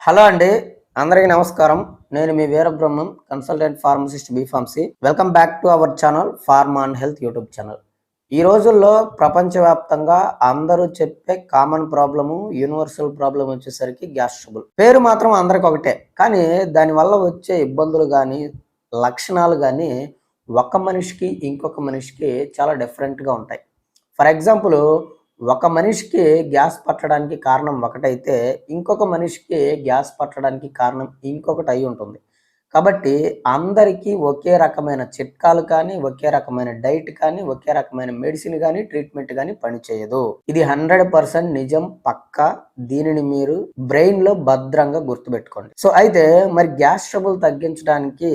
Hello అండి. అందరికీ నమస్కారం. నేను మీ Veerabrahmam, consultant pharmacist B pharmacy. Welcome back to our channel pharma and health YouTube channel. ఈ రోజుల్లో ప్రపంచవ్యాప్తంగా అందరూ చెప్పే కామన్ ప్రాబ్లము, యూనివర్సల్ ప్రాబ్లం వచ్చేసరికి గ్యాస్ ట్రబుల్. పేరు మాత్రం అందరికి ఒకటే. కానీ దానివల్ల వచ్చే ఇబ్బందులు గానీ, లక్షణాలు గానీ ఒక మనిషికి, ఇంకొక మనిషికి చాలా డిఫరెంట్‌గా ఉంటాయి. ఫర్ ఎగ్జాంపుల్ ఒక మనిషికి గ్యాస్ పట్టడానికి కారణం ఒకటైతే, ఇంకొక మనిషికి గ్యాస్ పట్టడానికి కారణం ఇంకొకటి అయి ఉంటుంది. కాబట్టి అందరికీ ఒకే రకమైన చిట్కాలు కానీ, ఒకే రకమైన డైట్ కానీ, ఒకే రకమైన మెడిసిన్ గానీ, ట్రీట్మెంట్ గానీ పనిచేయదు. ఇది 100% నిజం, పక్కా. దీనిని మీరు బ్రెయిన్‌లో భద్రంగా గుర్తుపెట్టుకోండి. అయితే మరి గ్యాస్ ట్రబుల్ తగ్గించడానికి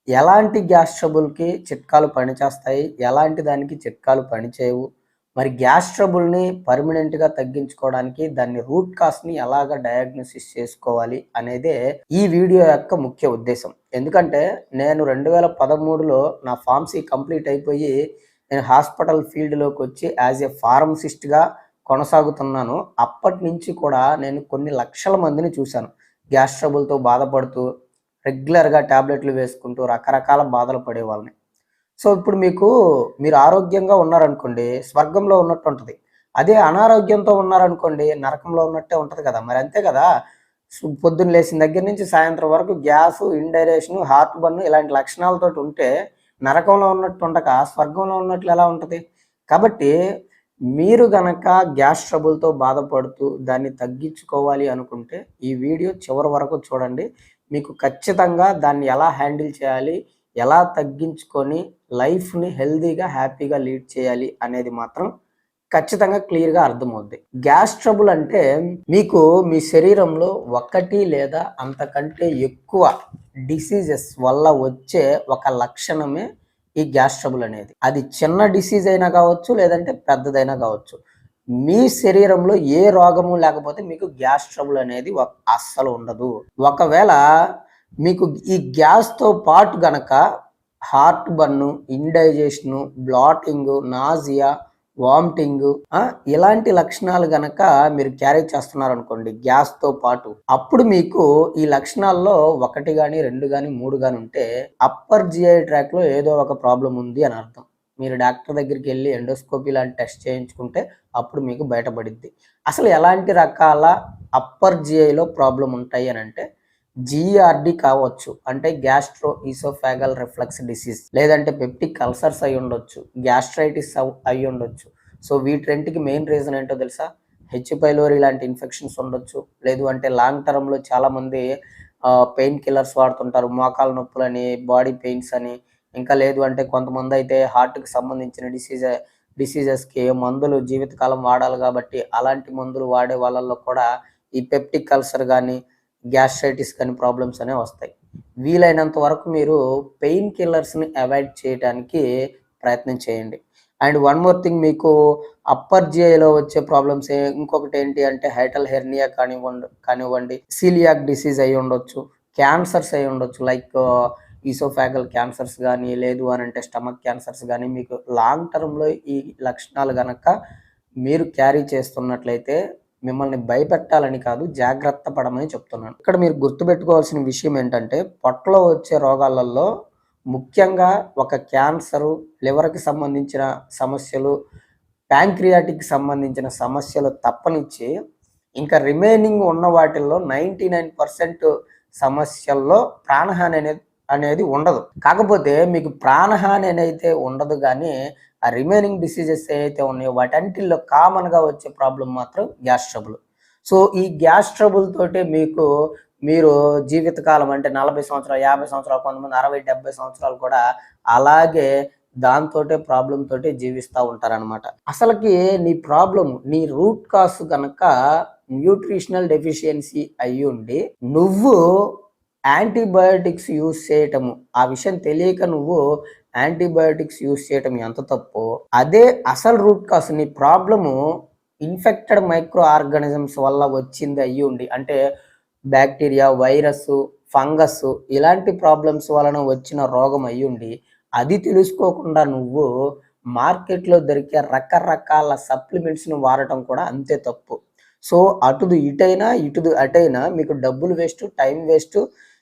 ఎలాంటి గ్యాస్ ట్రబుల్‌కి చిట్కాలు పనిచేస్తాయి? ఎలాంటి దానికి చిట్కాలు పనిచేయవు? మరి గ్యాస్ ట్రబుల్‌ని పర్మనెంట్‌గా తగ్గించుకోవడానికి దాన్ని రూట్ కాస్‌ని ఎలాగా డయాగ్నోసిస్ చేసుకోవాలి అనేదే ఈ వీడియో యొక్క ముఖ్య ఉద్దేశం. ఎందుకంటే నేను 2013లో నా ఫార్మసీ కంప్లీట్ అయిపోయి నేను హాస్పిటల్ ఫీల్డ్‌లోకి వచ్చి యాజ్ ఎ ఫార్మసిస్ట్‌గా కొనసాగుతున్నాను. అప్పటి నుంచి కూడా నేను కొన్ని లక్షల మందిని చూశాను. గ్యాస్ ట్రబుల్‌తో బాధపడుతూ రెగ్యులర్‌గా టాబ్లెట్లు వేసుకుంటూ రకరకాల బాధలు పడేవాళ్ళని. ఇప్పుడు మీరు ఆరోగ్యంగా ఉన్నారనుకోండి, స్వర్గంలో ఉన్నట్టు ఉంటది. అదే అనారోగ్యంతో ఉన్నారనుకోండి, నరకంలో ఉన్నట్టే ఉంటది కదా! మరి అంతే కదా! పొద్దున్న లేసిన దగ్గర నుంచి సాయంత్రం వరకు గ్యాసు, ఇండైజెషను, హార్ట్ బర్న్ ఇలాంటి లక్షణాలతోటి ఉంటే, నరకంలో ఉన్నట్టు ఉండక స్వర్గంలో ఉన్నట్లు ఎలా ఉంటది? కాబట్టి మీరు గనక గ్యాస్ ట్రబుల్‌తో బాధపడుతూ దాన్ని తగ్గించుకోవాలి అనుకుంటే, ఈ వీడియో చివరి వరకు చూడండి. మీకు ఖచ్చితంగా దాన్ని ఎలా హ్యాండిల్ చేయాలి, ఎలా తగ్గించుకొని లైఫ్‌ని హెల్తీగా, హ్యాపీగా లీడ్ చేయాలి అనేది మాత్రం ఖచ్చితంగా క్లియర్‌గా అర్థమవుద్ది. గ్యాస్ ట్రబుల్ అంటే మీకు మీ శరీరంలో ఒకటి లేదా అంతకంటే ఎక్కువ డిసీజెస్ వల్ల వచ్చే ఒక లక్షణమే ఈ గ్యాస్ ట్రబుల్ అనేది. అది చిన్న డిసీజ్ అయినా కావచ్చు, లేదంటే పెద్దదైనా కావచ్చు. మీ శరీరంలో ఏ రోగము లేకపోతే మీకు గ్యాస్ ట్రబుల్ అనేది అస్సలు ఉండదు. ఒకవేళ మీకు ఈ గ్యాస్‌తో పాటు గనక హార్ట్ బర్ను, ఇండైజెషను, బ్లాటింగు, నాజియా, వామిటింగు ఇలాంటి లక్షణాలు గనక మీరు క్యారీ చేస్తున్నారనుకోండి గ్యాస్‌తో పాటు, అప్పుడు మీకు ఈ లక్షణాల్లో 1 గాని, 2 గాని, 3 గాని ఉంటే అప్పర్ జిఐ ట్రాక్‌లో ఏదో ఒక ప్రాబ్లమ్ ఉంది అని అర్థం. మీరు డాక్టర్ దగ్గరికెళ్ళి ఎండోస్కోపీ లాంటి టెస్ట్ చేయించుకుంటే అప్పుడు మీకు బయటపడిద్ది. అసలు ఎలాంటి రకాల అప్పర్ జిఐలో ప్రాబ్లమ్ ఉంటాయి అనంటే జీఆర్‌డి కావచ్చు. అంటే గ్యాస్ట్రో ఈసోఫాగల్ రిఫ్లక్స్ డిసీజ్, లేదంటే పెప్టిక్ అల్సర్స్ అయ్యుండొచ్చు, గ్యాస్ట్రైటిస్ అయ్యుండొచ్చు. వీటి2కి మెయిన్ రీజన్ ఏంటో తెలుసా? హెచ్ పైలోరీ లాంటి ఇన్ఫెక్షన్స్ ఉండొచ్చు. లేదు అంటే లాంగ్ టర్మ్‌లో చాలామంది పెయిన్ కిల్లర్స్ వాడుతుంటారు. మోకాళ్ళ నొప్పులని, బాడీ పెయిన్స్ అని, ఇంకా లేదు అంటే కొంతమందయితే హార్ట్‌కి సంబంధించిన డిసీజెస్‌కి మందులు జీవితకాలం వాడాలి కాబట్టి అలాంటి మందులు వాడే వాళ్ళలో కూడా ఈ పెప్టిక్ అల్సర్ గాని, గ్యాస్ట్రైటిస్ కానీ ప్రాబ్లమ్స్ అనేవి వస్తాయి. వీలైనంత వరకు మీరు పెయిన్ కిల్లర్స్‌ని అవాయిడ్ చేయడానికి ప్రయత్నం చేయండి. అండ్ వన్ మోర్ థింగ్, మీకు అప్పర్ జిఐలో వచ్చే ప్రాబ్లమ్స్ ఇంకొకటి ఏంటి అంటే హైటల్ హెర్నియా కానివ్వండి, సీలియాక్ డిసీజ్ అయ్యి ఉండొచ్చు, క్యాన్సర్స్ అయ్యి ఉండొచ్చు. లైక్ ఈసోఫాగల్ క్యాన్సర్స్ గానీ, లేదు అనంటే స్టమక్ క్యాన్సర్స్ గానీ, మీకు లాంగ్ టర్మ్‌లో ఈ లక్షణాలు గనక మీరు క్యారీ చేస్తున్నట్లయితే మిమ్మల్ని భయపెట్టాలని కాదు, జాగ్రత్త పడమని చెప్తున్నాను. ఇక్కడ మీరు గుర్తుపెట్టుకోవాల్సిన విషయం ఏంటంటే, పొట్టలో వచ్చే రోగాలలో ముఖ్యంగా ఒక క్యాన్సరు, లివర్‌కి సంబంధించిన సమస్యలు, ప్యాంక్రియాటిక్‌కి సంబంధించిన సమస్యలు తప్పనిచ్చి, ఇంకా రిమైనింగ్ ఉన్న వాటిల్లో 99% సమస్యల్లో ప్రాణహాని అనేది ఉండదు. కాకపోతే మీకు ప్రాణహాని అనేది ఉండదు గానీ, ఆ రిమైనింగ్ డిసీజెస్ ఏవైతే ఉన్నాయో వాటన్నిటిలో కామన్‌గా వచ్చే ప్రాబ్లమ్ మాత్రం గ్యాస్ ట్రబుల్. ఈ గ్యాస్ ట్రబుల్ తోటే మీరు జీవితకాలం అంటే 40 సంవత్సరాలు, 50 సంవత్సరాలు, కొంతమంది 60, 70 సంవత్సరాలు కూడా అలాగే దాంతోటే ప్రాబ్లమ్ తోటే జీవిస్తా ఉంటారనమాట. అసలకి నీ ప్రాబ్లమ్, నీ రూట్ కాజ్ గనక న్యూట్రిషనల్ డెఫిషియన్సీ అయ్యుండి నువ్వు యాంటీబయోటిక్స్ యూజ్ చేయటము, ఆ విషయం తెలియక నువ్వు యాంటీబయోటిక్స్ యూజ్ చేయటం ఎంత తప్పో, అదే అసలు రూట్ కాజ్ నీ ప్రాబ్లము ఇన్ఫెక్టెడ్ మైక్రో ఆర్గానిజమ్స్ వల్ల వచ్చింది అయ్యుండి, అంటే బ్యాక్టీరియా, వైరస్, ఫంగస్ ఇలాంటి ప్రాబ్లమ్స్ వలన వచ్చిన రోగం అయ్యుండి, అది తెలుసుకోకుండా నువ్వు మార్కెట్‌లో దొరికే రకరకాల సప్లిమెంట్స్‌ని వాడటం కూడా అంతే తప్పు. సో అటుది ఇటైనా ఇటుది అటైనా మీకు డబ్బులు వేస్ట్, టైం వేస్ట్,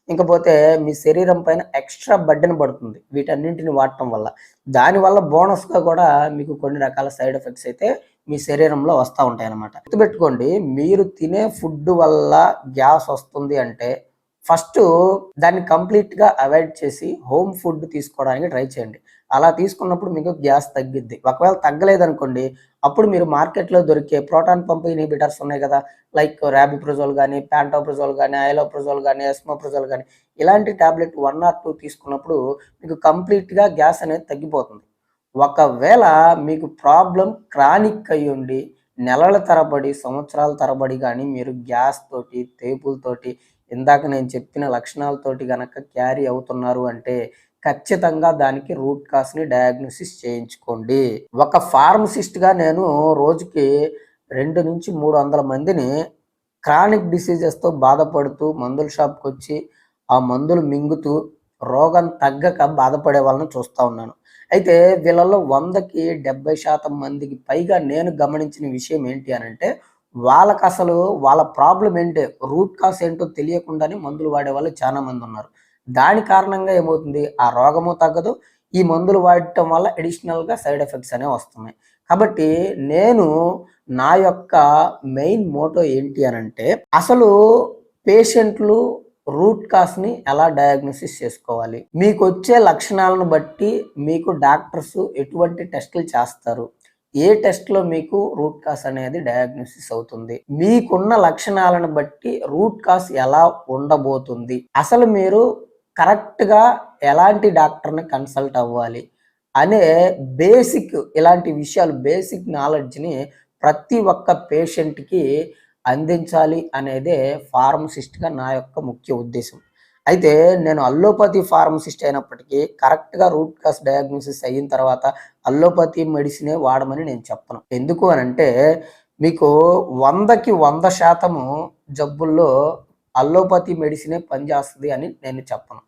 ఇంకపోతే మీ శరీరం పైన ఎక్స్ట్రా బర్డెన్ పడుతుంది వీటన్నింటిని వాడటం వల్ల. దానివల్ల బోనస్గా కూడా మీకు కొన్ని రకాల సైడ్ ఎఫెక్ట్స్ అయితే మీ శరీరంలో వస్తూ ఉంటాయి అన్నమాట. గుర్తుపెట్టుకోండి, మీరు తినే ఫుడ్ వల్ల గ్యాస్ వస్తుంది అంటే ఫస్ట్ దాన్ని కంప్లీట్గా అవాయిడ్ చేసి హోమ్ ఫుడ్ తీసుకోవడానికి ట్రై చేయండి. అలా తీసుకున్నప్పుడు మీకు గ్యాస్ తగ్గిద్ది. ఒకవేళ తగ్గలేదనుకోండి, అప్పుడు మీరు మార్కెట్లో దొరికే ప్రోటాన్ పంప్ ఇన్హిబిటర్స్ ఉన్నాయి కదా, లైక్ రాబిప్రజోల్ కానీ, ప్యాంటోప్రజోల్ కానీ, ఐలోప్రజోల్ కానీ, ఎస్మోప్రజోల్ కానీ, ఇలాంటి టాబ్లెట్ 1 or 2 తీసుకున్నప్పుడు మీకు కంప్లీట్గా గ్యాస్ అనేది తగ్గిపోతుంది. ఒకవేళ మీకు ప్రాబ్లం క్రానిక్ అయ్యుండి నెలల తరబడి, సంవత్సరాల తరబడి కానీ మీరు గ్యాస్ తోటి, తేపులతోటి, ఇందాక నేను చెప్పిన లక్షణాలతోటి గనక క్యారీ అవుతున్నారు అంటే ఖచ్చితంగా దానికి రూట్ కాస్ని డయాగ్నోసిస్ చేయించుకోండి. ఒక ఫార్మసిస్ట్గా నేను రోజుకి 200-300 మందిని క్రానిక్ డిసీజెస్తో బాధపడుతూ మందుల షాప్కి వచ్చి ఆ మందులు మింగుతూ రోగం తగ్గక బాధపడే వాళ్ళని చూస్తూ ఉన్నాను. అయితే వీళ్ళలో 100కి 70% మందికి పైగా నేను గమనించిన విషయం ఏంటి అనంటే, వాళ్ళకి అసలు వాళ్ళ ప్రాబ్లం ఏంటి, రూట్ కాస్ ఏంటో తెలియకుండానే మందులు వాడే వాళ్ళు చాలా మంది ఉన్నారు. దాని కారణంగా ఏమవుతుంది, ఆ రోగము తగ్గదు, ఈ మందులు వాడటం వల్ల అడిషనల్గా సైడ్ ఎఫెక్ట్స్ అనేవి వస్తున్నాయి. కాబట్టి నేను నా యొక్క మెయిన్ మోటో ఏంటి అనంటే, అసలు పేషెంట్లు రూట్ కాస్ని ఎలా డయాగ్నోసిస్ చేసుకోవాలి, మీకు వచ్చే లక్షణాలను బట్టి మీకు డాక్టర్స్ ఎటువంటి టెస్టులు చేస్తారు, ఏ టెస్ట్లో మీకు రూట్ కాస్ అనేది డయాగ్నోసిస్ అవుతుంది, మీకున్న లక్షణాలను బట్టి రూట్ కాస్ ఎలా ఉండబోతుంది, అసలు మీరు కరెక్ట్గా ఎలాంటి డాక్టర్ని కన్సల్ట్ అవ్వాలి అనే బేసిక్ ఇలాంటి విషయాలు, బేసిక్ నాలెడ్జ్ని ప్రతి ఒక్క పేషెంట్కి అందించాలి అనేదే ఫార్మసిస్ట్గా నా యొక్క ముఖ్య ఉద్దేశం. అయితే నేను అల్లోపతి ఫార్మసిస్ట్ అయినప్పటికీ కరెక్ట్గా రూట్ కాస్ డయాగ్నోసిస్ అయిన తర్వాత అల్లోపతి మెడిసినే వాడమని నేను చెప్పను. ఎందుకు అనంటే, మీకు 100కి 100% జబ్బుల్లో అల్లోపతి మెడిసినే పనిచేస్తుంది అని నేను చెప్పను.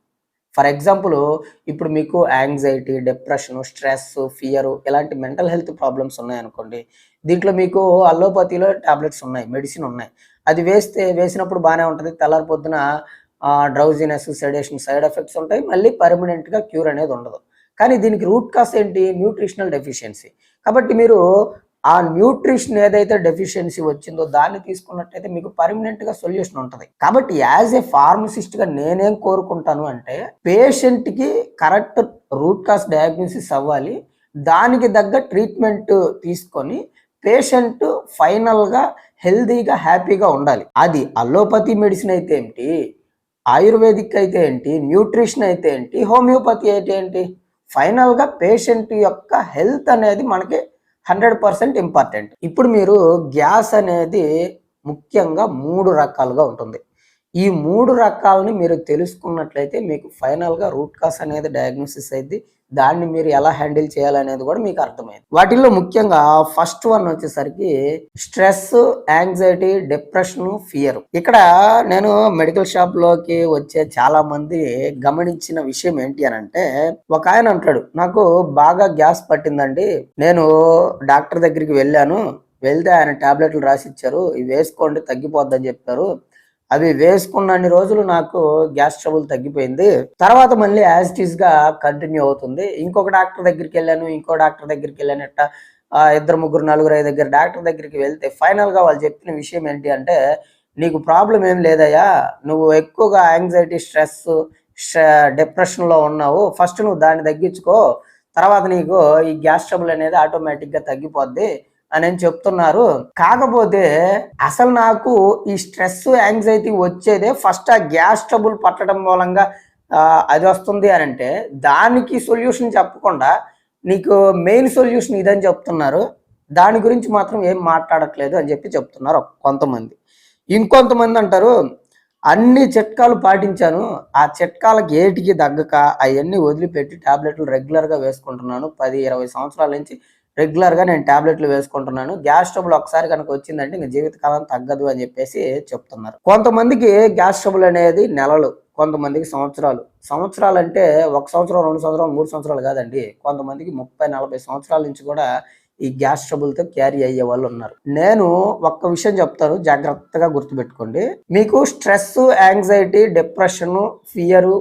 ఫర్ ఎగ్జాంపుల్, ఇప్పుడు మీకు యాంగ్జైటీ, డిప్రెషన్, స్ట్రెస్, ఫియర్ ఇలాంటి మెంటల్ హెల్త్ ప్రాబ్లమ్స్ ఉన్నాయనుకోండి, దీంట్లో మీకు అల్లోపతిలో టాబ్లెట్స్ ఉన్నాయి, మెడిసిన్ ఉన్నాయి. అది వేసినప్పుడు బాగానే ఉంటుంది, తెల్లారి పొద్దున డ్రౌజినెస్, సెడేషన్ సైడ్ ఎఫెక్ట్స్ ఉంటాయి, మళ్ళీ పర్మనెంట్గా క్యూర్ అనేది ఉండదు. కానీ దీనికి రూట్ కాస్ ఏంటి, న్యూట్రిషనల్ డెఫిషియన్సీ. కాబట్టి మీరు ఆ న్యూట్రిషన్ ఏదైతే డెఫిషియన్సీ వచ్చిందో దాన్ని తీసుకున్నట్టయితే మీకు పర్మనెంట్గా సొల్యూషన్ ఉంటుంది. కాబట్టి యాజ్ ఏ ఫార్మసిస్ట్గా నేనేం కోరుకుంటాను అంటే, పేషెంట్కి కరెక్ట్ రూట్ కాస్ డయాగ్నోసిస్ అవ్వాలి, దానికి తగ్గ ట్రీట్మెంట్ తీసుకొని పేషెంట్ ఫైనల్గా హెల్దీగా, హ్యాపీగా ఉండాలి. అది అల్లోపతి మెడిసిన్ అయితే ఏంటి, ఆయుర్వేదిక్ అయితే ఏంటి, న్యూట్రిషన్ అయితే ఏంటి, హోమియోపతి అయితే ఏంటి, ఫైనల్గా పేషెంట్ యొక్క హెల్త్ అనేది మనకి 100% ఇంపార్టెంట్. ఇప్పుడు మీరు గ్యాస్ అనేది ముఖ్యంగా 3 రకాలుగా ఉంటుంది. ఈ 3 రకాలని మీరు తెలుసుకున్నట్లయితే మీకు ఫైనల్గా రూట్ కాస్ అనేది డయాగ్నోసిస్ అయింది, దాన్ని మీరు ఎలా హ్యాండిల్ చేయాలనేది కూడా మీకు అర్థమైంది. వాటిల్లో ముఖ్యంగా ఫస్ట్ వన్ వచ్చేసరికి స్ట్రెస్, యాంగ్జైటీ, డిప్రెషన్, ఫియర్. ఇక్కడ నేను మెడికల్ షాప్ లోకి వచ్చే చాలా మంది గమనించిన విషయం ఏంటి అని అంటే, ఒక ఆయన అంటాడు, నాకు బాగా గ్యాస్ పట్టిందండి, నేను డాక్టర్ దగ్గరికి వెళ్తే ఆయన టాబ్లెట్లు రాసిచ్చారు, ఇవి వేసుకోండి తగ్గిపోద్దని చెప్పారు, అవి వేసుకున్నన్ని రోజులు నాకు గ్యాస్ ట్రబుల్ తగ్గిపోయింది, తర్వాత మళ్ళీ యాజ్ ఇట్ ఈస్ గా కంటిన్యూ అవుతుంది. ఇంకొక డాక్టర్ దగ్గరికి వెళ్ళాను, ఇంకో డాక్టర్ దగ్గరికి వెళ్ళానట్ట, 2, 3, 4, 5 దగ్గర డాక్టర్ దగ్గరికి వెళ్తే ఫైనల్ గా వాళ్ళు చెప్పిన విషయం ఏంటి అంటే, నీకు ప్రాబ్లం ఏం లేదయ్యా, నువ్వు ఎక్కువగా యాంగ్జైటీ, స్ట్రెస్, డిప్రెషన్ లో ఉన్నావు, ఫస్ట్ నువ్వు దాన్ని తగ్గించుకో, తర్వాత నీకు ఈ గ్యాస్ ట్రబుల్ అనేది ఆటోమేటిక్ గా తగ్గిపోద్ది అని చెప్తున్నారు. కాకపోతే అసలు నాకు ఈ స్ట్రెస్, యాంగ్జైటీ వచ్చేదే ఫస్ట్ ఆ గ్యాస్ ట్రబుల్ పట్టడం మూలంగా అది వస్తుంది అని అంటే, దానికి సొల్యూషన్ చెప్పకుండా నీకు మెయిన్ సొల్యూషన్ ఇదని చెప్తున్నారు, దాని గురించి మాత్రం ఏం మాట్లాడట్లేదు అని చెప్తున్నారు కొంతమంది. ఇంకొంతమంది అంటారు, అన్ని చిట్కాలు పాటించాను, ఆ చిట్కాలకు ఏటికి తగ్గక అవన్నీ వదిలిపెట్టి టాబ్లెట్లు రెగ్యులర్గా వేసుకుంటున్నాను, 10-20 సంవత్సరాల నుంచి రెగ్యులర్గా నేను టాబ్లెట్లు వేసుకుంటున్నాను, గ్యాస్ ట్రబుల్ ఒకసారి కనుక వచ్చిందంటే ఇంక జీవితకాలం తగ్గదు అని చెప్పేసి చెప్తున్నారు. కొంతమందికి గ్యాస్ ట్రబుల్ అనేది నెలలు, కొంతమందికి సంవత్సరాలు. సంవత్సరాలు అంటే 1 సంవత్సరం, 2 సంవత్సరాలు, 3 సంవత్సరాలు కాదండి, కొంతమందికి 30-40 సంవత్సరాల నుంచి కూడా ఈ గ్యాస్ ట్రబుల్తో క్యారీ అయ్యే వాళ్ళు ఉన్నారు. నేను ఒక్క విషయం చెప్తాను, జాగ్రత్తగా గుర్తుపెట్టుకోండి. మీకు స్ట్రెస్, యాంగ్జైటీ, డిప్రెషన్, ఫియర్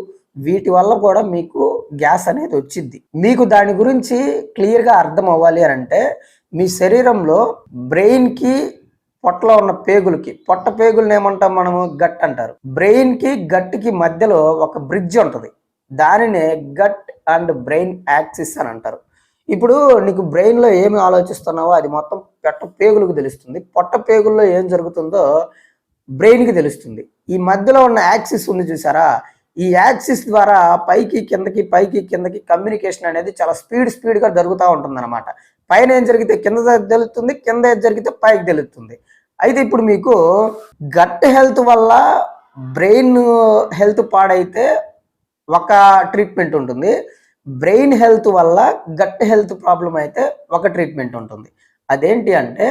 వీటి వల్ల కూడా మీకు గ్యాస్ అనేది వచ్చింది. మీకు దాని గురించి క్లియర్గా అర్థం అవ్వాలి అని అంటే మీ శరీరంలో బ్రెయిన్కి పొట్టలో ఉన్న పేగులకి, పొట్ట పేగులను ఏమంటాం మనము, గట్ అంటారు. బ్రెయిన్కి గట్కి మధ్యలో ఒక బ్రిడ్జ్ ఉంటుంది, దానినే గట్ అండ్ బ్రెయిన్ యాక్సిస్ అని అంటారు. ఇప్పుడు నీకు బ్రెయిన్లో ఏమి ఆలోచిస్తున్నావో అది మొత్తం పొట్ట పేగులకు తెలుస్తుంది, పొట్ట పేగుల్లో ఏం జరుగుతుందో బ్రెయిన్కి తెలుస్తుంది. ఈ మధ్యలో ఉన్న యాక్సిస్ ఉంది చూసారా, ఈ యాక్సిస్ ద్వారా పైకి కిందకి కమ్యూనికేషన్ అనేది చాలా స్పీడ్గా జరుగుతూ ఉంటుంది అనమాట. పైన ఏం జరిగితే కింద తెలుస్తుంది, కింద ఏం జరిగితే పైకి తెలుస్తుంది. అయితే ఇప్పుడు మీకు గట్ హెల్త్ వల్ల బ్రెయిన్ హెల్త్ పాడైతే ఒక ట్రీట్మెంట్ ఉంటుంది, బ్రెయిన్ హెల్త్ వల్ల గట్ హెల్త్ ప్రాబ్లం అయితే ఒక ట్రీట్మెంట్ ఉంటుంది. అదేంటి అంటే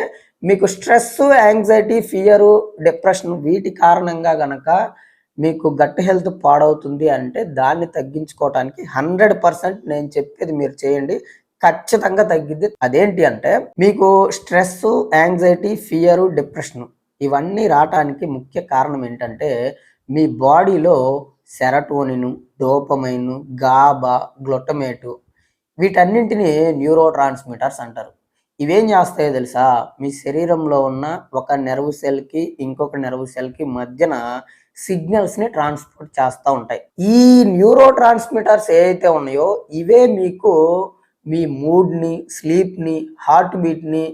మీకు స్ట్రెస్, యాంగ్జైటీ, ఫియరు, డిప్రెషన్ వీటి కారణంగా గనక మీకు గట్ హెల్త్ పాడవుతుంది అంటే దాన్ని తగ్గించుకోవడానికి 100% నేను చెప్పేది మీరు చేయండి, ఖచ్చితంగా తగ్గిద్ది. అదేంటి అంటే మీకు స్ట్రెస్, యాంగ్జైటీ, ఫియరు, డిప్రెషన్ ఇవన్నీ రావటానికి ముఖ్య కారణం ఏంటంటే మీ బాడీలో సెరటోనిన్, డోపమైన్, గాబా, గ్లూటమేట్ వీటన్నింటినీ న్యూరో ట్రాన్స్మిటర్స్ అంటారు. ఇవేం చేస్తాయో తెలుసా, మీ శరీరంలో ఉన్న ఒక నెర్వ్ సెల్కి ఇంకొక నెర్వ్ సెల్కి మధ్యన సిగ్నల్స్ని ట్రాన్స్పోర్ట్ చేస్తూ ఉంటాయి. ఈ న్యూరో ట్రాన్స్మిటర్స్ ఏవైతే ఉన్నాయో ఇవే మీకు మీ మూడ్ని, స్లీప్ని, హార్ట్ బీట్ని,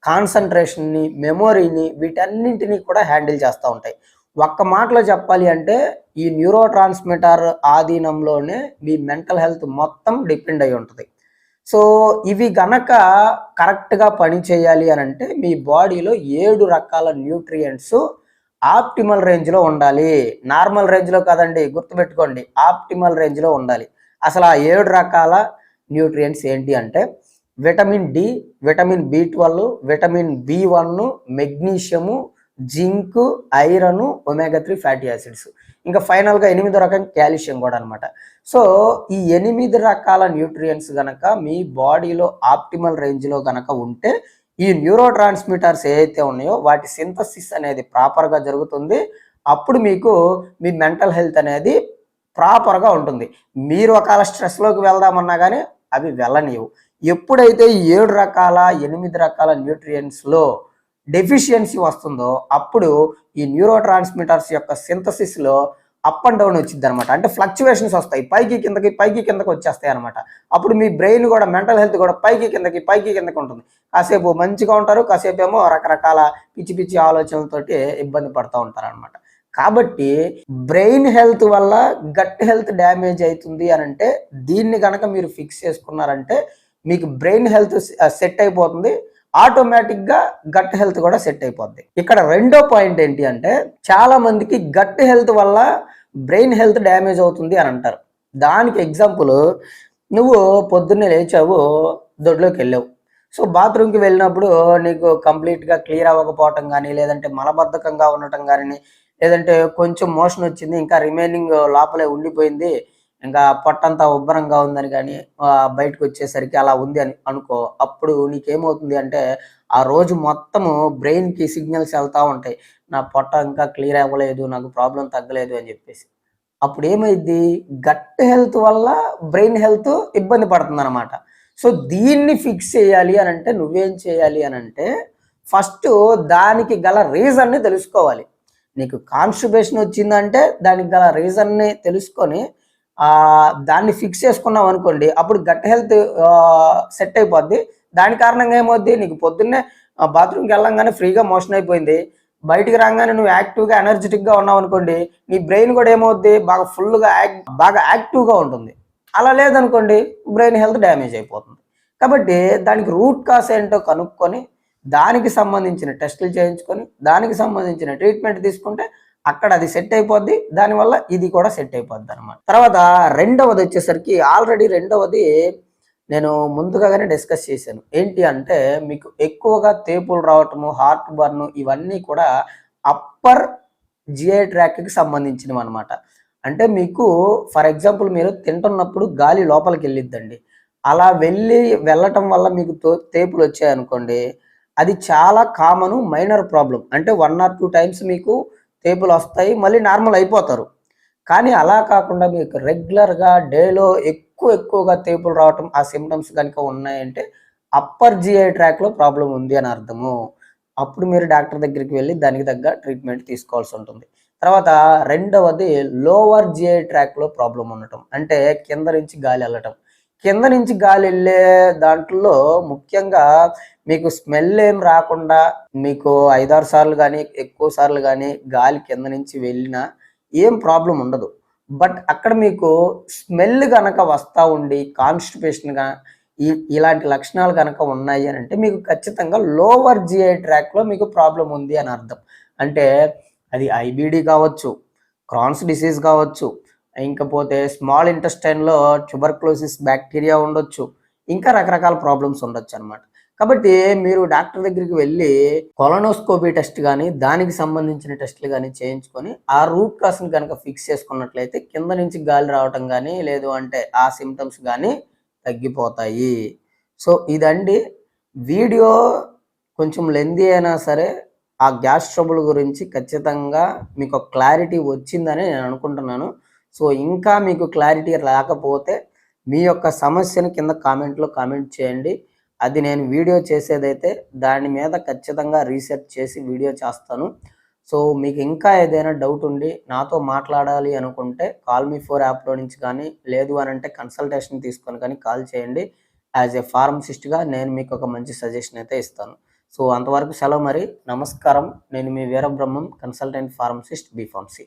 కాన్సన్ట్రేషన్ని, మెమొరీని వీటన్నింటినీ కూడా హ్యాండిల్ చేస్తూ ఉంటాయి. ఒక్క మాటలో చెప్పాలి అంటే ఈ న్యూరో ట్రాన్స్మిటర్ ఆధీనంలోనే మీ మెంటల్ హెల్త్ మొత్తం డిపెండ్ అయి ఉంటుంది. సో ఇవి గనక కరెక్ట్గా పని చేయాలి అని అంటే మీ బాడీలో 7 రకాల న్యూట్రియంట్స్ ఆప్టిమల్ రేంజ్లో ఉండాలి. నార్మల్ రేంజ్లో కాదండి, గుర్తుపెట్టుకోండి, ఆప్టిమల్ రేంజ్లో ఉండాలి. అసలు ఆ 7 రకాల న్యూట్రియంట్స్ ఏంటి అంటే vitamin D, vitamin B12, vitamin B1, magnesium, zinc, iron, omega 3 fatty acids, ఇంకా ఫైనల్గా 8వ రకం కాల్షియం కూడా అనమాట. సో ఈ 8 రకాల న్యూట్రియంట్స్ గనక మీ బాడీలో ఆప్టిమల్ రేంజ్లో గనక ఉంటే ఈ న్యూరో ట్రాన్స్మిటర్స్ ఏవైతే ఉన్నాయో వాటి సింథసిస్ అనేది ప్రాపర్గా జరుగుతుంది. అప్పుడు మీకు మీ మెంటల్ హెల్త్ అనేది ప్రాపర్గా ఉంటుంది. మీరు ఒకవేళ స్ట్రెస్లోకి వెళ్దామన్నా కానీ అవి వెళ్ళనివ్వు. ఎప్పుడైతే ఈ 8 రకాల న్యూట్రియంట్స్లో డెఫిషియన్సీ వస్తుందో అప్పుడు ఈ న్యూరో ట్రాన్స్మిటర్స్ యొక్క సింథసిస్లో అప్ అండ్ డౌన్ వచ్చింది అనమాట. అంటే ఫ్లక్చువేషన్స్ వస్తాయి, పైకి కిందకి వచ్చేస్తాయి అనమాట. అప్పుడు మీ బ్రెయిన్ కూడా, మెంటల్ హెల్త్ కూడా పైకి కిందకి ఉంటుంది. కాసేపు మంచిగా ఉంటారు, కాసేపు ఏమో రకరకాల పిచ్చి ఆలోచనలతోటి ఇబ్బంది పడుతూ ఉంటారు అనమాట. కాబట్టి బ్రెయిన్ హెల్త్ వల్ల గట్ హెల్త్ డ్యామేజ్ అవుతుంది అని అంటే దీన్ని కనుక మీరు ఫిక్స్ చేసుకున్నారంటే మీకు బ్రెయిన్ హెల్త్ సెట్ అయిపోతుంది, ఆటోమేటిక్గా గట్ హెల్త్ కూడా సెట్ అయిపోద్ది. ఇక్కడ రెండో పాయింట్ ఏంటి అంటే చాలా మందికి గట్ హెల్త్ వల్ల బ్రెయిన్ హెల్త్ డ్యామేజ్ అవుతుంది అని అంటారు. దానికి ఎగ్జాంపుల్, నువ్వు పొద్దున్నే లేచావు, దొడ్లోకి వెళ్ళావు. సో బాత్రూమ్కి వెళ్ళినప్పుడు నీకు కంప్లీట్గా క్లియర్ అవ్వకపోవటం కానీ, లేదంటే మలబద్ధకంగా ఉండటం కానీ, లేదంటే కొంచెం మోషన్ వచ్చింది ఇంకా రిమైనింగ్ లోపలే ఉండిపోయింది, ఇంకా పొట్టంతా ఉబ్బరంగా ఉందని కానీ బయటకు వచ్చేసరికి అలా ఉంది అని అనుకో. అప్పుడు నీకేమవుతుంది అంటే ఆ రోజు మొత్తము బ్రెయిన్కి సిగ్నల్స్ వెళ్తూ ఉంటాయి, నా పొట్ట ఇంకా క్లియర్ అవ్వలేదు, నాకు ప్రాబ్లం తగ్గలేదు అని చెప్పేసి. అప్పుడు ఏమైంది, గట్ హెల్త్ వల్ల బ్రెయిన్ హెల్త్ ఇబ్బంది పడుతుంది అనమాట. సో దీన్ని ఫిక్స్ చేయాలి అని అంటే నువ్వేం చేయాలి అని అంటే ఫస్ట్ దానికి గల రీజన్ని తెలుసుకోవాలి. నీకు కాన్స్టిపేషన్ వచ్చిందంటే దానికి గల రీజన్ని తెలుసుకొని దాన్ని ఫిక్స్ చేసుకున్నాం అనుకోండి, అప్పుడు గట్ హెల్త్ సెట్ అయిపోద్ది. దాని కారణంగా ఏమవుద్ది, నీకు పొద్దున్నే బాత్రూమ్కి వెళ్ళంగానే ఫ్రీగా మోషన్ అయిపోయింది, బయటికి రాగానే నువ్వు యాక్టివ్గా ఎనర్జెటిక్గా ఉన్నావు అనుకోండి, నీ బ్రెయిన్ కూడా ఏమవుద్ది, బాగా ఫుల్గా బాగా యాక్టివ్గా ఉంటుంది. అలా లేదనుకోండి బ్రెయిన్ హెల్త్ డ్యామేజ్ అయిపోతుంది. కాబట్టి దానికి రూట్ కాజ్ ఏంటో కనుక్కొని దానికి సంబంధించిన టెస్టులు చేయించుకొని దానికి సంబంధించిన ట్రీట్మెంట్ తీసుకుంటే అక్కడ అది సెట్ అయిపోద్ది, దానివల్ల ఇది కూడా సెట్ అయిపోద్ది అనమాట. తర్వాత రెండవది వచ్చేసరికి, ఆల్రెడీ రెండవది నేను ముందుగానే డిస్కస్ చేశాను. ఏంటి అంటే మీకు ఎక్కువగా తేపులు రావటము, హార్ట్ బర్న్ ఇవన్నీ కూడా అప్పర్ జిఐ ట్రాక్కి సంబంధించినవి అనమాట. అంటే మీకు ఫర్ ఎగ్జాంపుల్ మీరు తింటున్నప్పుడు గాలి లోపలికి వెళ్ళిద్దండి, అలా వెళ్ళటం వల్ల మీకు తేపులు వచ్చాయనుకోండి, అది చాలా కామను, మైనర్ ప్రాబ్లమ్. అంటే 1 ఆర్ 2 టైమ్స్ మీకు తేపులొస్తాయి. మళ్ళీ నార్మల్ అయిపోతారు. కానీ అలా కాకుండా మీకు రెగ్యులర్‌గా డేలో ఎక్కువగా తేపులు రావటం, ఆ సింప్టమ్స్ గనుక ఉన్నాయంటే అప్పర్ జీఐ ట్రాక్‌లో ప్రాబ్లమ్ ఉంది అని అర్థము. అప్పుడు మీరు డాక్టర్ దగ్గరికి వెళ్లి దానికి తగ్గ ట్రీట్మెంట్ తీసుకోవాల్సుంటుంది. తర్వాత రెండవది లోవర్ జీఐ ట్రాక్‌లో ప్రాబ్లమ్ ఉండటం. అంటే కింద నుంచి గాలెళ్ళటం. కింద నుంచి గాలెళ్ళే దాంట్లో ముఖ్యంగా మీకు స్మెల్ ఏం రాకుండా మీకు 5, 6 సార్లు గానీ, ఎక్కువ సార్లు గానీ గాలి కింద నుంచి వెళ్ళినా ఏం ప్రాబ్లమ్ ఉండదు. బట్ అక్కడ మీకు స్మెల్ గనక వస్తా ఉండి కాన్‌స్టిపేషన్‌గా ఇలాంటి లక్షణాలు గనక ఉన్నాయి అనంటే మీకు ఖచ్చితంగా లోవర్ జీఐ ట్రాక్‌లో మీకు ప్రాబ్లమ్ ఉంది అని అర్థం. అంటే అది ఐబీడీ కావచ్చు, క్రాన్స్ డిసీజ్ కావచ్చు, ఇంకపోతే స్మాల్ ఇంటెస్టైన్‌లో ట్యూబర్క్యులోసిస్ బ్యాక్టీరియా ఉండొచ్చు. ఇంకా రకరకాల ప్రాబ్లమ్స్ ఉండొచ్చనమాట. కాబట్టి మీరు డాక్టర్ దగ్గరికి వెళ్లి కొలనోస్కోపీ టెస్ట్ గాని, దానికి సంబంధించిన టెస్ట్‌లు గాని చేయించుకొని, ఆ రూట్ కాస్‌ని గనక ఫిక్స్ చేసుకున్నట్లయితే కింద నుంచి గాలి రావటం గాని, లేదు అంటే ఆ సింప్టమ్స్ గాని తగ్గిపోతాయి. సో, ఇదండి వీడియో. కొంచెం లెంథీ అయినా సరే ఆ గ్యాస్ ట్రబుల్ గురించి ఖచ్చితంగా మీకు క్లారిటీ వచ్చిందని నేను అనుకుంటున్నాను. సో, ఇంకా మీకు క్లారిటీ రాకపోతే మీ యొక్క సమస్యను కింద కామెంట్‌లో కామెంట్ చేయండి. అది నేను వీడియో చేసేదైతే దాని మీద ఖచ్చితంగా రీసెర్చ్ చేసి వీడియో చేస్తాను. సో, మీకు ఇంకా ఏదైనా డౌట్ ఉండి నాతో మాట్లాడాలి అనుకుంటే కాల్ మీ ఫోర్ యాప్‌లో నుంచి కానీ, లేదు అనంటే కన్సల్టేషన్ తీసుకొని కానీ కాల్ చేయండి. యాస్ ఎ ఫార్మసిస్ట్‌గా నేను మీకు ఒక మంచి సజెషన్ అయితే ఇస్తాను. సో, అంతవరకు సెలవు మరి. నమస్కారం. నేను మీ Veerabrahmam, consultant pharmacist B pharmacy.